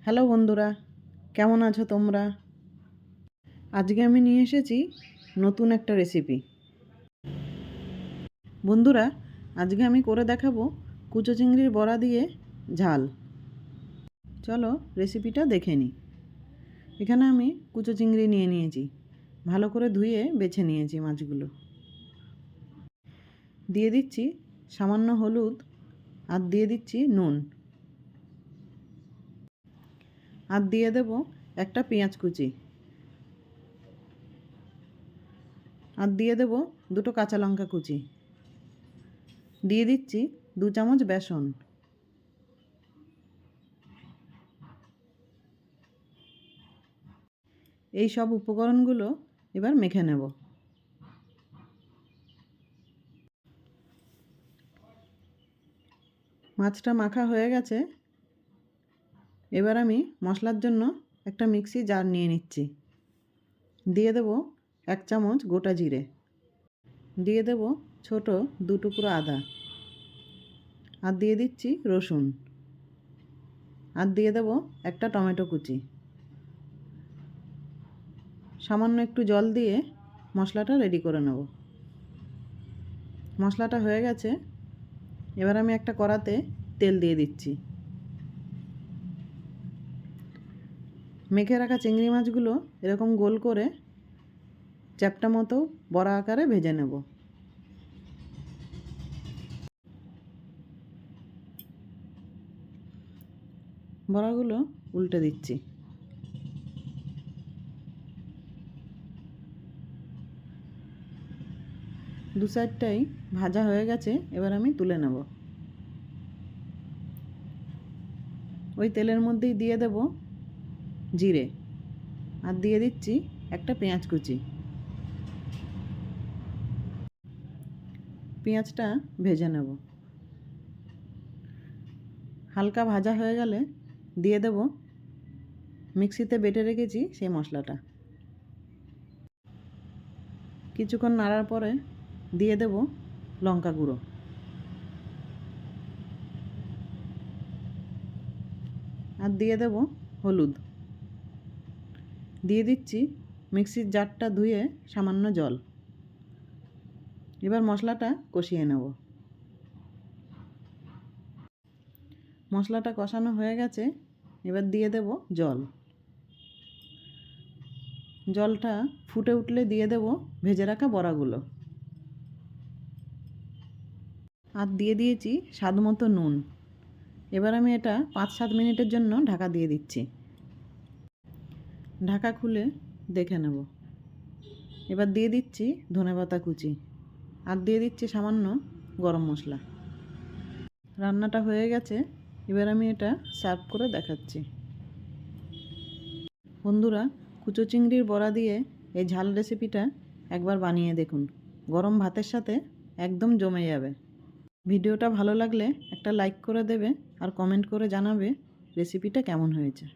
Hello বন্ধুরা, কেমন আছো তোমরা? আজকে আমি নিয়ে এসেছি নতুন একটা রেসিপি। বন্ধুরা, আজকে আমি করে দেখাবো কুচো চিংড়ির বড়া দিয়ে ঝাল। চলো রেসিপিটা দেখে নিই। এখানে আমি কুচো চিংড়ি নিয়ে নিয়েছি, ভালো করে ধুয়ে বেছে নিয়েছি মাছগুলো। দিয়ে দিচ্ছি সামান্য হলুদ, আর দিয়ে দিচ্ছি নুন, আর দিয়ে দেব একটা পেঁয়াজ কুচি, আর দিয়ে দেব দুটো কাঁচা লঙ্কা কুচি, দিয়ে দিচ্ছি 2 চামচ বেসন। এই সব উপকরণগুলো এবার মেখে নেব। মাছটা মাখা হয়ে গেছে। এবার আমি মশলার জন্য একটা মিক্সি জার নিয়ে নিচ্ছি। দিয়ে দেব 1 চামচ গোটা জিরে, দিয়ে দেব ছোট 2 টুকরো আদা, আর দিয়ে দিচ্ছি রসুন, আর দিয়ে দেব একটা টমেটো কুচি। সামান্য একটু জল দিয়ে মশলাটা রেডি করে নেব। মশলাটা হয়ে গেছে। এবার আমি একটা কড়াতে তেল দিয়ে দিচ্ছি। মেখে রাখা চিংড়ি মাছগুলো এরকম গোল করে চ্যাপ্টা মতো বড়া আকারে ভেজে নেব। বড়াগুলো উল্টে দিচ্ছি। দু সাইডটাই ভাজা হয়ে গেছে। এবার আমি তুলে নেব। ওই তেলের মধ্যেই দিয়ে দেব জিরে, আর দিয়ে দিচ্ছি একটা পেঁয়াজ কুচি। পেঁয়াজটা ভেজে নেব। হালকা ভাজা হয়ে গেলে দিয়ে দেব মিক্সিতে বেটে রেখেছি সেই মশলাটা। কিছুক্ষণ নাড়ার পরে দিয়ে দেব লঙ্কা গুঁড়ো, আর দিয়ে দেব হলুদ, দিয়ে দিচ্ছি মিক্সির জারটা ধুয়ে সামান্য জল। এবার মশলাটা কষিয়ে নেব। মশলাটা কষানো হয়ে গেছে। এবার দিয়ে দেব জল। জলটা ফুটে উঠলে দিয়ে দেব ভেজে রাখা বড়াগুলো, আর দিয়ে দিয়েছি স্বাদ মতো নুন। এবার আমি এটা 5-7 মিনিটের জন্য ঢাকা দিয়ে দিচ্ছি। ঢাকা খুলে দেখে নেব। এবার দিয়ে দিচ্ছি ধনেপাতা কুচি, আর দিয়ে দিচ্ছি সামান্য গরম মশলা। রান্নাটা হয়ে গেছে। এবার আমি এটা সার্ভ করে দেখাচ্ছি। বন্ধুরা, কুচো চিংড়ির বড়া দিয়ে এই ঝাল রেসিপিটা একবার বানিয়ে দেখুন। গরম ভাতের সাথে একদম জমে যাবে। ভিডিওটা ভালো লাগলে একটা লাইক করে দেবে, আর কমেন্ট করে জানাবে রেসিপিটা কেমন হয়েছে।